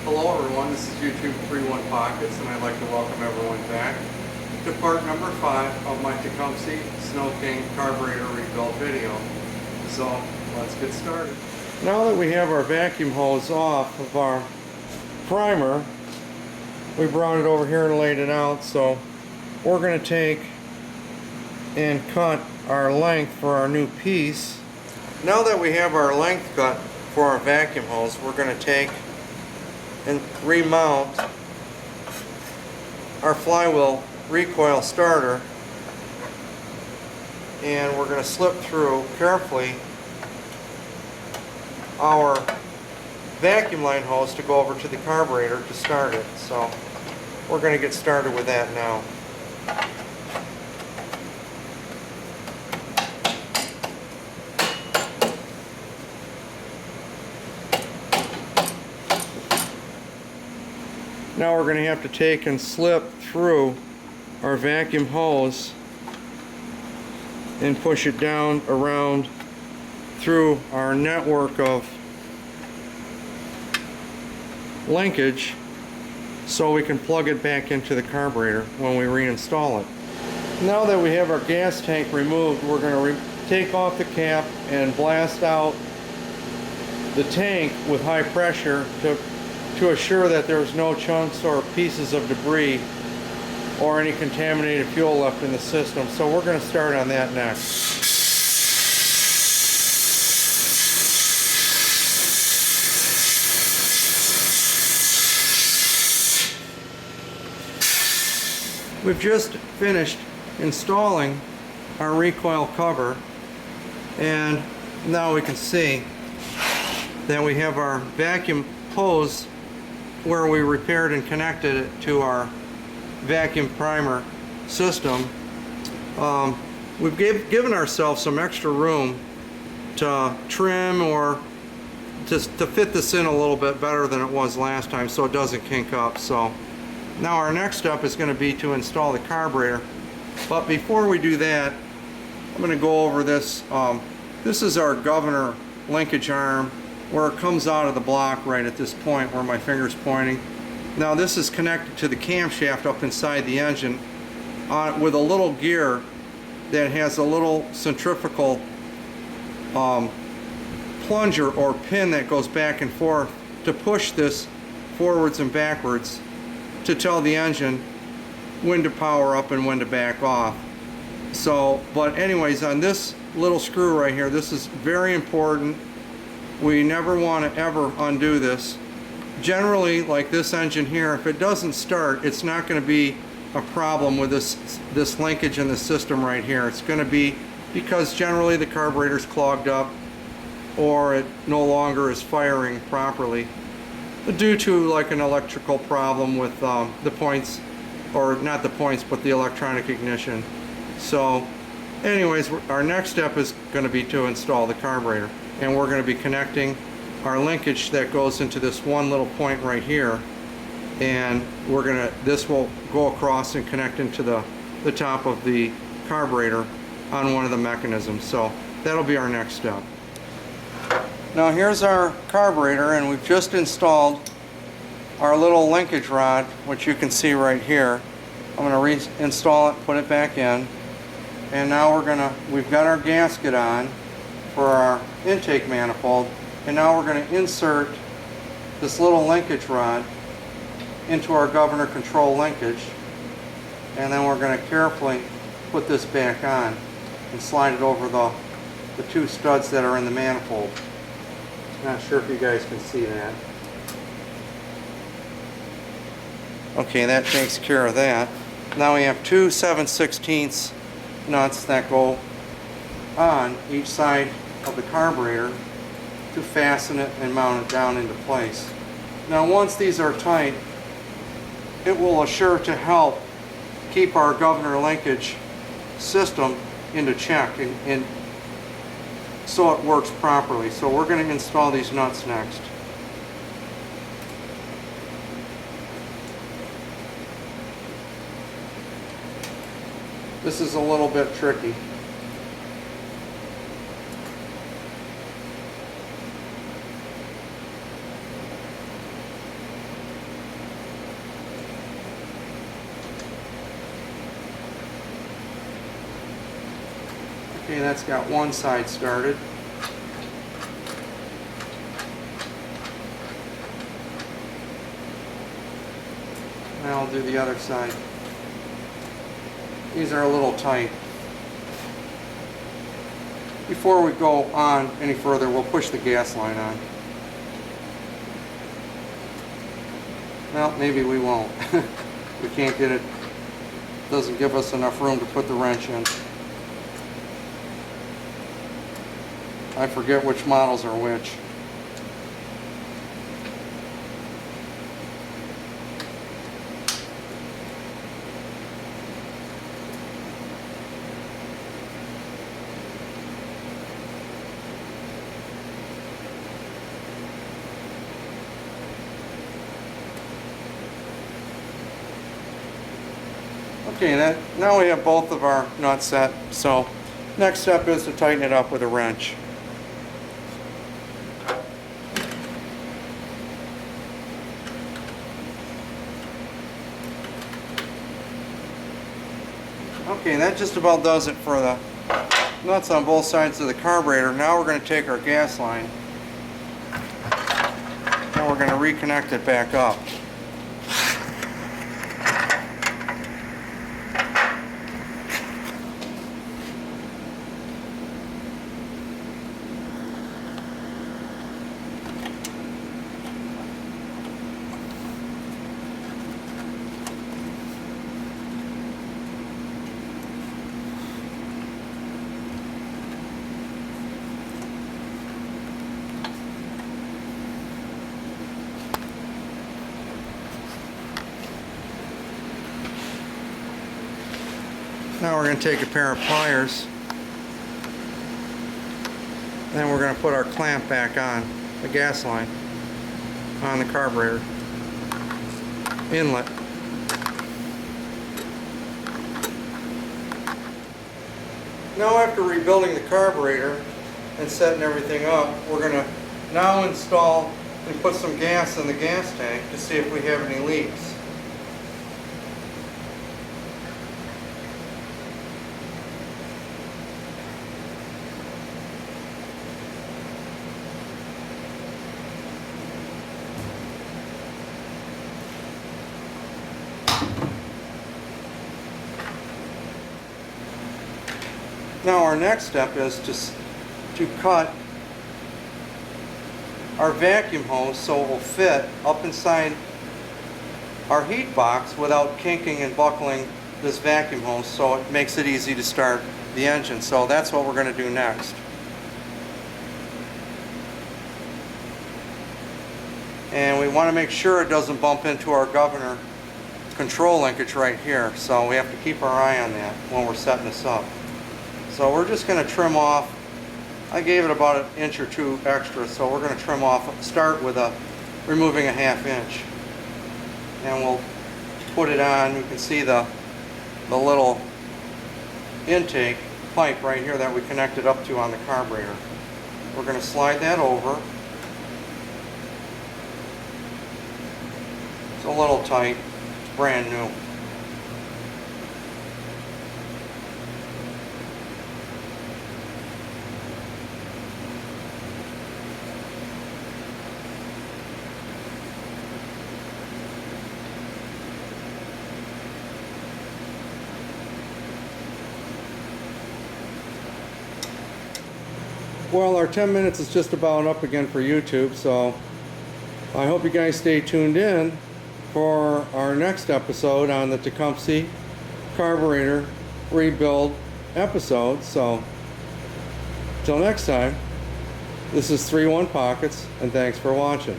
Hello everyone, this is YouTube 31 Pockets, and I'd like to welcome everyone back to part number 5 of my Tecumseh Snow King Carburetor Rebuilt video. So let's get started. Now that we have our vacuum hose off of our primer, we brought it over here and laid it out, so we're going to take and cut our length for our new piece. Now that we have our length cut for our vacuum hose, we're going to take and remount our flywheel recoil starter, and we're going to slip through carefully our vacuum line hose to go over to the carburetor to start it. So we're going to get started with that now. Now we're going to have to take and slip through our vacuum hose and push it down around through our network of linkage so we can plug it back into the carburetor when we reinstall it. Now that we have our gas tank removed, we're going to take off the cap and blast out the tank with high pressure to assure that there's no chunks or pieces of debris or any contaminated fuel left in the system. So we're going to start on that next. We've just finished installing our recoil cover, and now we can see that we have our vacuum hose where we repaired and connected it to our vacuum primer system. We've given ourselves some extra room to trim or just to fit this in a little bit better than it was last time so it doesn't kink up. So now our next step is going to be to install the carburetor. But before we do that, I'm going to go over this. This is our governor linkage arm, where it comes out of the block right at this point where my finger's pointing. Now this is connected to the camshaft up inside the engine with a little gear that has a little centrifugal plunger or pin that goes back and forth to push this forwards and backwards to tell the engine when to power up and when to back off. So, but anyways, on this little screw right here, this is very important. We never want to ever undo this. Generally, like this engine here, if it doesn't start, it's not going to be a problem with this linkage in the system right here. It's going to be because generally the carburetor's clogged up or it no longer is firing properly due to like an electrical problem with the points, or not the points, but the electronic ignition. So anyways, our next step is going to be to install the carburetor. And we're going to be connecting our linkage that goes into this one little point right here, and this will go across and connect into the top of the carburetor on one of the mechanisms. So that'll be our next step. Now here's our carburetor, and we've just installed our little linkage rod, which you can see right here. I'm going to reinstall it, put it back in, and now we've got our gasket on for our intake manifold, and now we're going to insert this little linkage rod into our governor control linkage, and then we're going to carefully put this back on and slide it over the two studs that are in the manifold. Not sure if you guys can see that. Okay, that takes care of that. Now we have two 7/16 nuts that go on each side of the carburetor to fasten it and mount it down into place. Now once these are tight, it will assure to help keep our governor linkage system into check and so it works properly. So we're going to install these nuts next. This is a little bit tricky. Okay, that's got one side started. Now I'll do the other side. These are a little tight. Before we go on any further, we'll push the gas line on. Well, maybe we won't. We can't get it. Doesn't give us enough room to put the wrench in. I forget which models are which. Okay, now we have both of our nuts set, so next step is to tighten it up with a wrench. Okay, that just about does it for the nuts on both sides of the carburetor. Now we're going to take our gas line and we're going to reconnect it back up. Now we're going to take a pair of pliers, then we're going to put our clamp back on the gas line on the carburetor inlet. Now, after rebuilding the carburetor and setting everything up, we're going to now install and put some gas in the gas tank to see if we have any leaks. Now our next step is to cut our vacuum hose so it will fit up inside our heat box without kinking and buckling this vacuum hose, so it makes it easy to start the engine. So that's what we're going to do next. And we want to make sure it doesn't bump into our governor control linkage right here, so we have to keep our eye on that when we're setting this up. So we're just going to trim off. I gave it about an inch or two extra, so we're going to trim off, start with removing a ½ inch. And we'll put it on. You can see the little intake pipe right here that we connected up to on the carburetor. We're going to slide that over. It's a little tight. It's brand new. Well, our 10 minutes is just about up again for YouTube, so I hope you guys stay tuned in for our next episode on the Tecumseh Carburetor Rebuild episode. So, till next time, this is 3-1 Pockets, and thanks for watching.